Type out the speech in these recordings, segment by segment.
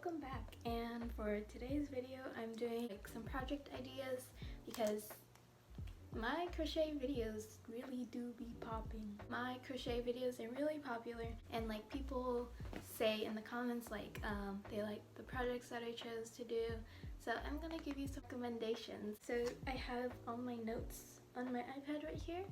welcome back, and for today's video I'm doing some project ideas because my crochet videos really do be popping. My crochet videos are really popular, and people say in the comments they like the projects that I chose to do, so I'm gonna give you some recommendations. So I have all my notes on my iPad right here.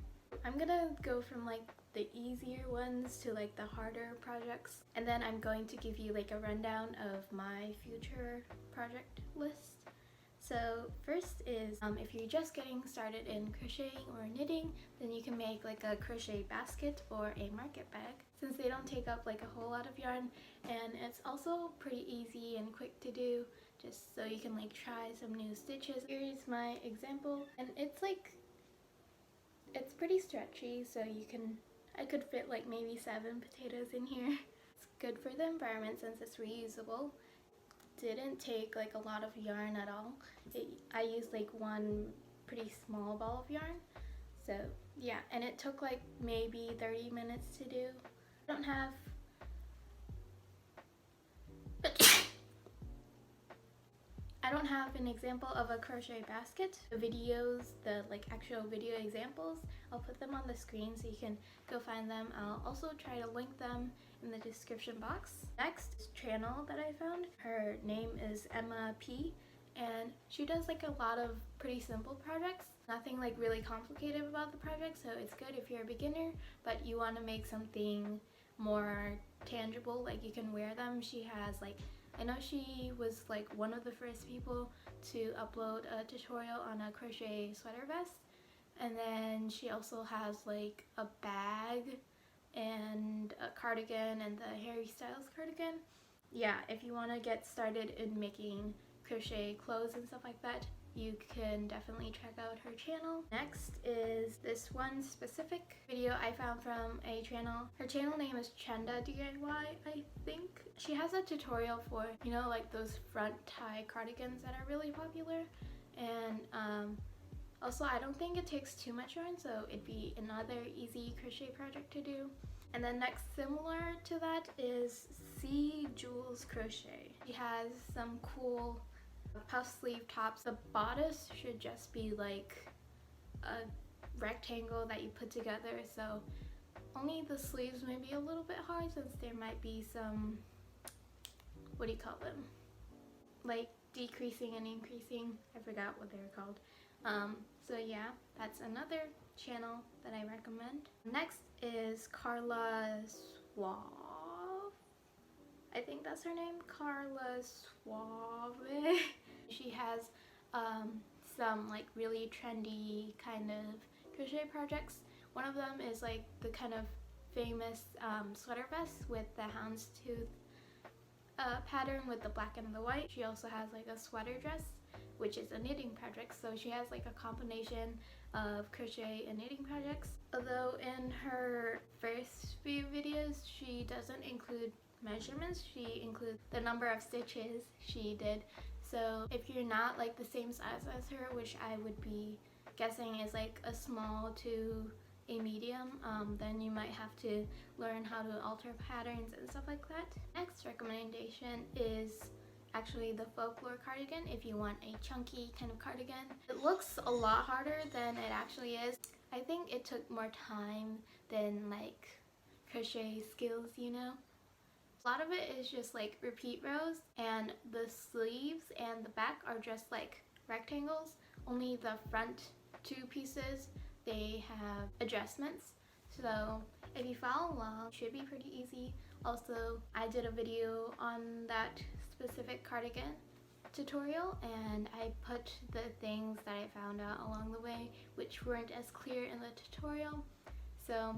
I'm gonna go from the easier ones to the harder projects, and then I'm going to give you a rundown of my future project list. So first is if you're just getting started in crocheting or knitting, then you can make a crochet basket or a market bag, since they don't take up a whole lot of yarn, and it's also pretty easy and quick to do, just so you can try some new stitches. Here's my example, and it's pretty stretchy, so I could fit maybe 7 potatoes in here. It's good for the environment since it's reusable. Didn't take a lot of yarn at all. I used one pretty small ball of yarn. So yeah, and it took maybe 30 minutes to do. I don't have an example of a crochet basket. The videos, the actual video examples, I'll put them on the screen so you can go find them. I'll also try to link them in the description box. Next is channel that I found. Her name is Emma P, and she does a lot of pretty simple projects. Nothing really complicated about the project, so it's good if you're a beginner but you want to make something more tangible, you can wear them. She has I know she was one of the first people to upload a tutorial on a crochet sweater vest, and then she also has a bag and a cardigan and the Harry Styles cardigan. Yeah, if you want to get started in making crochet clothes and stuff like that, you can definitely check out her channel. Next is this one specific video I found from a channel. Her channel name is 𝘕𝕠𝕦𝕠𝕠, I think. She has a tutorial for, those front tie cardigans that are really popular. And also, I don't think it takes too much yarn, so it'd be another easy crochet project to do. And then next, similar to that, is 𝘥𝘰𝘯𝘵. She has some cool puff sleeve tops. The bodice should just be a rectangle that you put together, so only the sleeves may be a little bit hard since there might be some, what do you call them, decreasing and increasing. I forgot what they're called. So yeah, that's another channel that I recommend. Next is 𝘥𝘢𝘯𝘐. I think that's her name, 𝘥𝘢𝘯𝘵. She has some really trendy kind of crochet projects. One of them is the kind of famous sweater vest with the houndstooth pattern with the black and the white. She also has a sweater dress, which is a knitting project, so she has a combination of crochet and knitting projects. Although in her first few videos she doesn't include measurements, she includes the number of stitches she did. So if you're not the same size as her, which I would be guessing is a small to a medium, then you might have to learn how to alter patterns and stuff like that. Next recommendation is actually the folklore cardigan, if you want a chunky kind of cardigan. It looks a lot harder than it actually is. I think it took more time than crochet skills, A lot of it is just repeat rows, and the sleeves and the back are just rectangles. Only the front 2 pieces, they have adjustments. So if you follow along, it should be pretty easy. Also, I did a video on that specific cardigan tutorial, and I put the things that I found out along the way which weren't as clear in the tutorial. So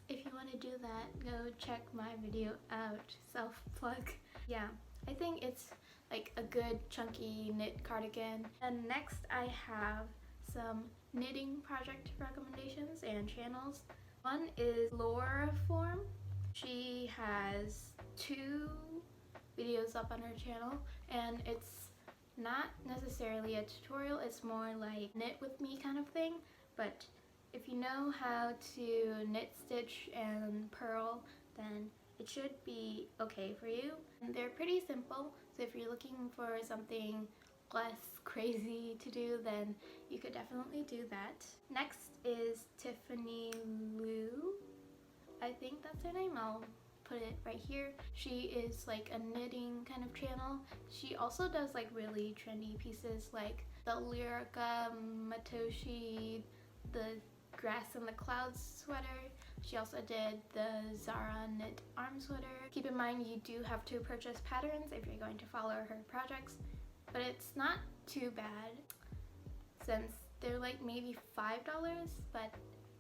if you want to do that, go check my video out. Self-plug. Yeah, I think it's a good chunky knit cardigan. And next I have some knitting project recommendations and channels. One is 𝘥𝘢𝘆. She has 2 videos up on her channel, and it's not necessarily a tutorial, it's more knit with me kind of thing, but if you know how to knit, stitch, and purl, then it it should be okay for you. And they're pretty simple, so if you're looking for something less crazy to do, then you could definitely do that. Next is 𝘠𝘠𝑦𝘍. I think that's her name. I'll put it right here. She is like a knitting kind of channel. She also does like really trendy pieces like the 𝘠𝘢𝘵𝑗 Matoshi, the Grass in the Clouds sweater. She also did the Zara knit arm sweater. Keep in mind you do have to purchase patterns if you're going to follow her projects, but it's not too bad since they're like maybe $5, but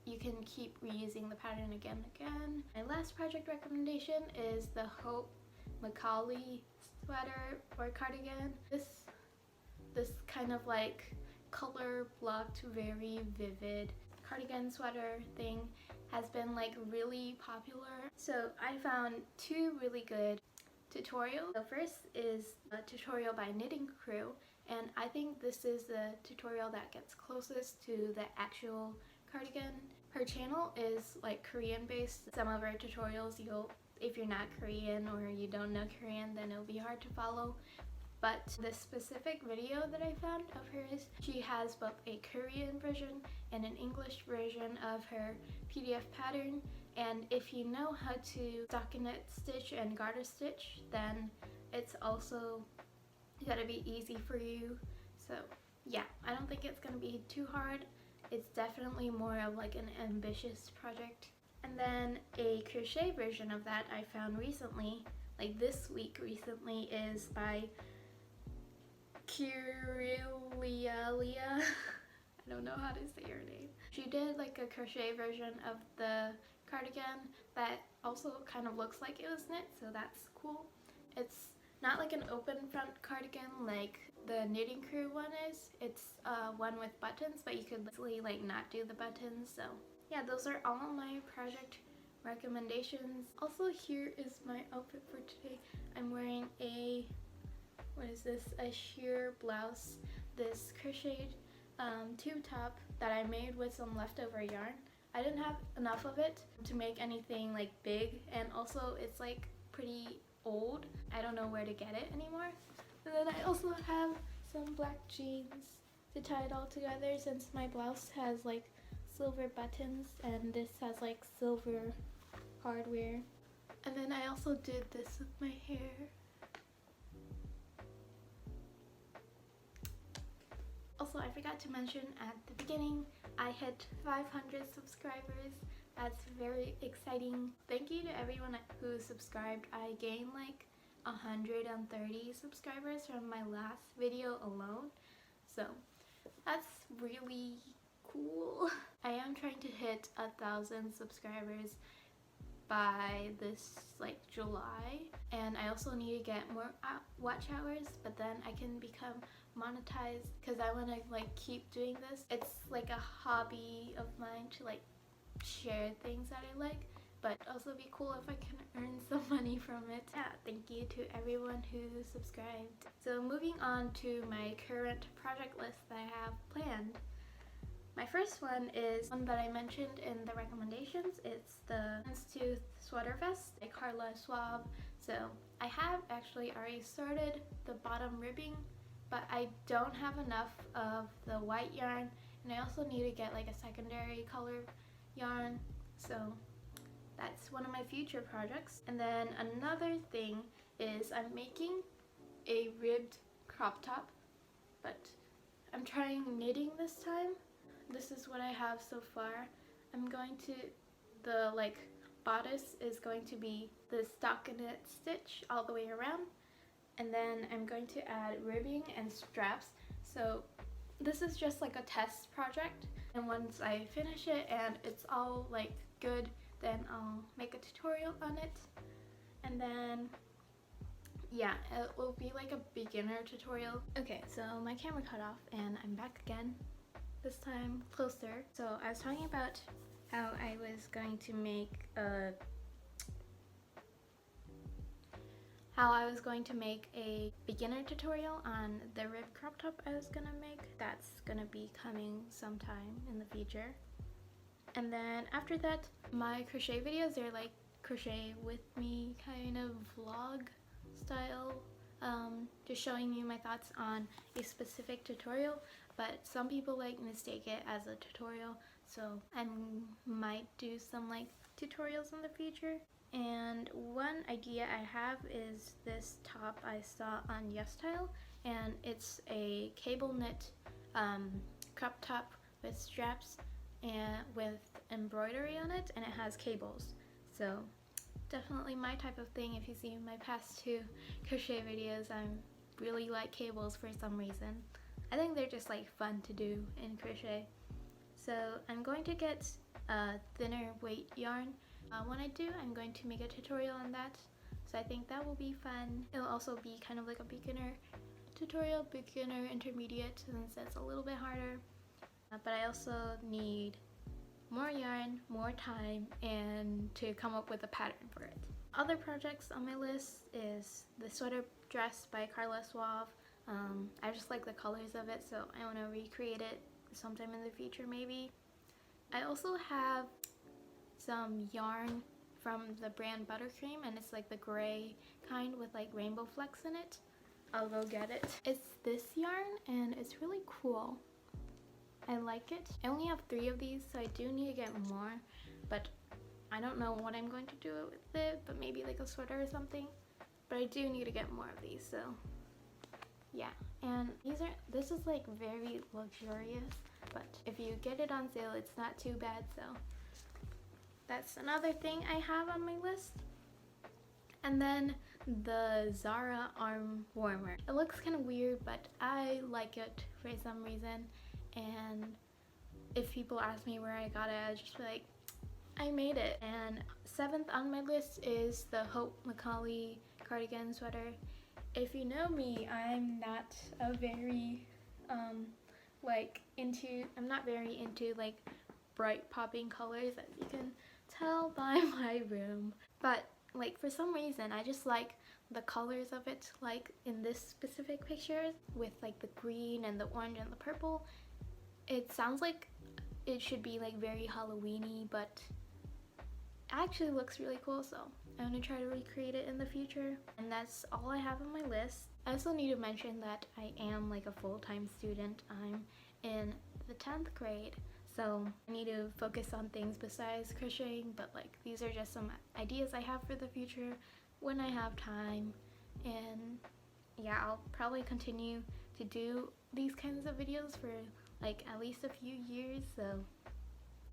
you can keep reusing the pattern again and again. My last project recommendation is the 𝘱𝘢𝘵𝘠 sweater or cardigan. This kind of like color blocked, very vivid cardigan sweater thing has been like really popular. So I found two really good tutorials. The first is a tutorial by Knitting Crew, and I think this is the tutorial that gets closest to the actual cardigan. Her channel is like Korean based. Some of her tutorials, if you're not Korean or you don't know Korean, then it'll be hard to follow. But this specific video that I found of hers, she has both a Korean version and an English version of her PDF pattern. And if you know how to stockinette stitch and garter stitch, then it's also gotta be easy for you. So yeah, I don't think it's gonna be too hard. It's definitely more of like an ambitious project. And then a crochet version of that I found recently, like this week recently, is by 𝘠𝘰𝘯𝘵. I don't know how to say her name. She did like a crochet version of the cardigan that also kind of looks like it was knit, so that's cool. It's not like an open front cardigan like the Knitting Crew one is. It's one with buttons, but you could easily like not do the buttons. So yeah, those are all my project recommendations. Also, here is my outfit for today. I'm wearing a sheer blouse, this crocheted tube top that I made with some leftover yarn. I didn't have enough of it to make anything like big, and also it's like pretty old. I don't know where to get it anymore. And then I also have some black jeans to tie it all together, since my blouse has like silver buttons and this has like silver hardware. And then I also did this with my hair. Also, I forgot to mention at the beginning, I hit 500 subscribers. That's very exciting. Thank you to everyone who subscribed. I gained like 130 subscribers from my last video alone, so that's really cool. I am trying to hit 1,000 subscribers by this like July, and I also need to get more watch hours, but then I can become monetized because I want to like keep doing this. It's like a hobby of mine to like share things that I like, but also be cool if I can earn some money from it. Yeah, thank you to everyone who subscribed. So moving on to my current project list that I have planned. My first one is one that I mentioned in the recommendations. It's the Tooth sweater vest by Carla Schwab. So I have actually already started the bottom ribbing, but I don't have enough of the white yarn, and I also need to get like a secondary color yarn. So that's one of my future projects. And then another thing is I'm making a ribbed crop top, but I'm trying knitting this time. This is what I have so far. The like bodice is going to be the stockinette stitch all the way around, and then I'm going to add ribbing and straps. So this is just like a test project, and once I finish it and it's all like good, then I'll make a tutorial on it. And then yeah, it will be like a beginner tutorial. Okay, so my camera cut off and I'm back again, this time closer. So I was talking about how I was going to make a beginner tutorial on the rib crop top I was gonna make. That's gonna be coming sometime in the future. And then after that, my crochet videos are like crochet with me of vlog style, just showing you my thoughts on a specific tutorial, but some people like mistake it as a tutorial, so I might do some like tutorials in the future. And one idea I have is this top I saw on 𝘱𝑚𝕠, and it's a cable knit crop top with straps and with embroidery on it, and it has cables. So definitely my type of thing. If you see my past 2 crochet videos, I really like cables for some reason. I think they're just like fun to do in crochet. So I'm going to get a thinner weight yarn. When I do, I'm going to make a tutorial on that. So I think that will be fun. It'll also be kind of like a beginner tutorial, beginner intermediate, since it's a little bit harder. But I also need more yarn, more time, and to come up with a pattern for it. Other projects on my list is the sweater dress by 𝘥𝘉. I just like the colors of it, so I want to recreate it sometime in the future maybe. I also have some yarn from the brand Buttercream, and it's like the gray kind with like rainbow flecks in it. I'll go get it. It's this yarn and it's really cool. I like it. I only have 3 of these, so I do need to get more, but I don't know what I'm going to do with it, but maybe like a sweater or something. But I do need to get more of these, so yeah. And this is like very luxurious, but if you get it on sale, it's not too bad. So that's another thing I have on my list. And then the Zara arm warmer. It looks kind of weird, but I like it for some reason. And if people ask me where I got it, I just be like, I made it. And 7th on my list is the 𝘱𝘢𝘵 cardigan sweater. If you know me, I'm not a very I'm not very into like bright popping colors, as you can tell by my room. But like for some reason, I just like the colors of it, like in this specific picture with like the green and the orange and the purple. It sounds like it should be like very Halloween-y, but it actually looks really cool, so I'm gonna try to recreate it in the future. And that's all I have on my list. I also need to mention that I am like a full-time student. I'm in the 10th grade, so I need to focus on things besides crocheting, but like these are just some ideas I have for the future when I have time. And yeah, I'll probably continue to do these kinds of videos for like at least a few years. So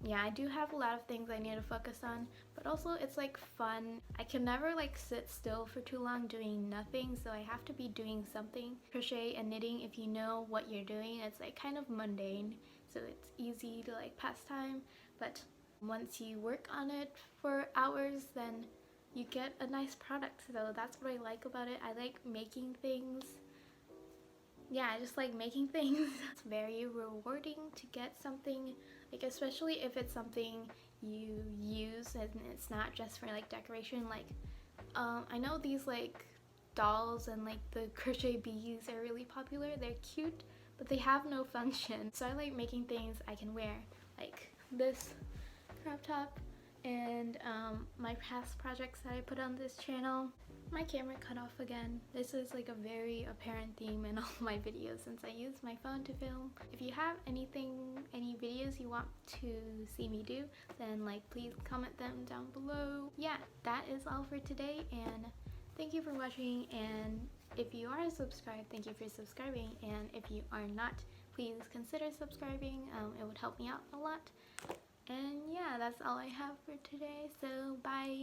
yeah, I do have a lot of things I need to focus on, but also it's like fun. I can never like sit still for too long doing nothing, so I have to be doing something. Crochet and knitting, if you know what you're doing, it's like kind of mundane, so it's easy to like pass time. But once you work on it for hours, then you get a nice product. So that's what I like about it. I like making things. Yeah, I just like making things. It's very rewarding to get something, like especially if it's something you use and it's not just for like decoration. Like I know these like dolls and like the crochet bees are really popular. They're cute, but they have no function. So I like making things I can wear, like this crop top and my past projects that I put on this channel. My camera cut off again. This is like a very apparent theme in all my videos since I use my phone to film. If you have any videos you want to see me do, then like please comment them down below. Yeah, that is all for today, and thank you for watching. And if you are subscribed, thank you for subscribing, and if you are not, please consider subscribing. It would help me out a lot. And yeah, that's all I have for today, so bye.